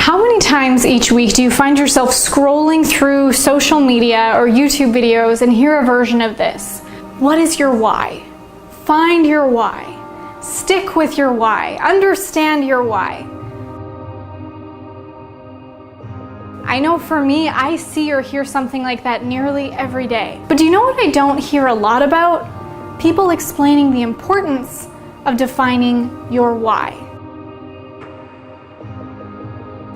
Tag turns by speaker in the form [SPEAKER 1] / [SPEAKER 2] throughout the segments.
[SPEAKER 1] How many times each week do you find yourself scrolling through social media or YouTube videos and hear a version of this? What is your why? Find your why. Stick with your why. Understand your why. I know for me, I see or hear something like that nearly every day. But do you know what I don't hear a lot about? People explaining the importance of defining your why.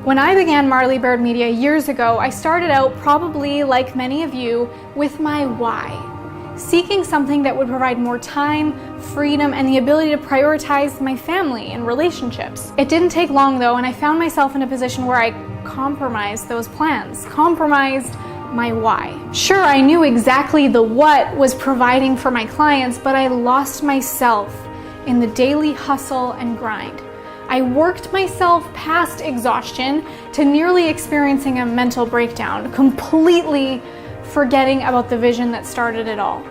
[SPEAKER 1] When I began Marley Baird Media years ago, I started out, probably like many of you, with my why. Seeking something that would provide more time, freedom, and the ability to prioritize my family and relationships. It didn't take long though, and I found myself in a position where I compromised those plans, compromised my why. Sure, I knew exactly the what was providing for my clients, but I lost myself in the daily hustle and grind. I worked myself past exhaustion to nearly experiencing a mental breakdown, completely forgetting about the vision that started it all.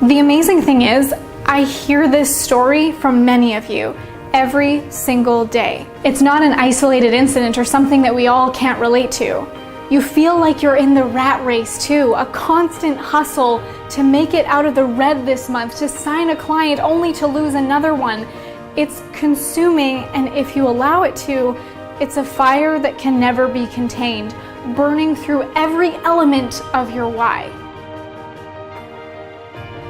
[SPEAKER 1] The amazing thing is, I hear this story from many of you every single day. It's not an isolated incident or something that we all can't relate to. You feel like you're in the rat race too, a constant hustle to make it out of the red this month, to sign a client only to lose another one. It's consuming, and if you allow it to, it's a fire that can never be contained, burning through every element of your why.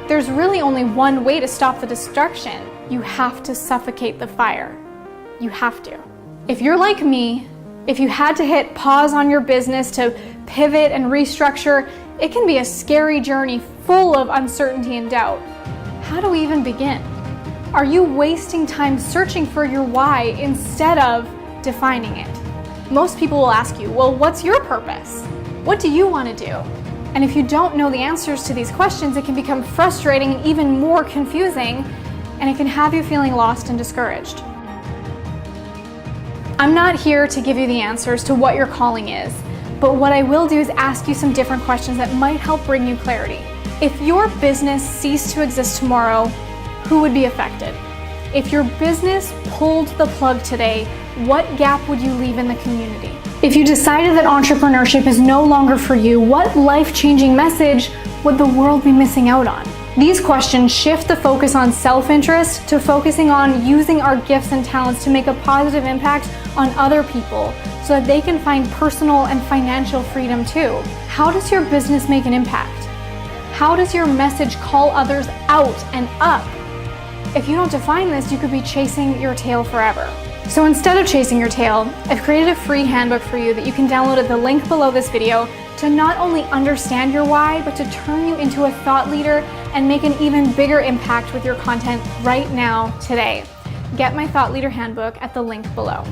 [SPEAKER 1] There's really only one way to stop the destruction. You have to suffocate the fire. You have to. If you're like me, if you had to hit pause on your business to pivot and restructure, it can be a scary journey full of uncertainty and doubt. How do we even begin? Are you wasting time searching for your why instead of defining it? Most people will ask you, well, what's your purpose? What do you want to do? And if you don't know the answers to these questions, it can become frustrating and even more confusing, and it can have you feeling lost and discouraged. I'm not here to give you the answers to what your calling is, but what I will do is ask you some different questions that might help bring you clarity. If your business ceased to exist tomorrow, who would be affected? If your business pulled the plug today, what gap would you leave in the community? If you decided that entrepreneurship is no longer for you, what life-changing message would the world be missing out on? These questions shift the focus on self-interest to focusing on using our gifts and talents to make a positive impact on other people so that they can find personal and financial freedom too. How does your business make an impact? How does your message call others out and up? If you don't define this, you could be chasing your tail forever. So instead of chasing your tail, I've created a free handbook for you that you can download at the link below this video to not only understand your why, but to turn you into a thought leader and make an even bigger impact with your content right now, today. Get my Thought Leader Handbook at the link below.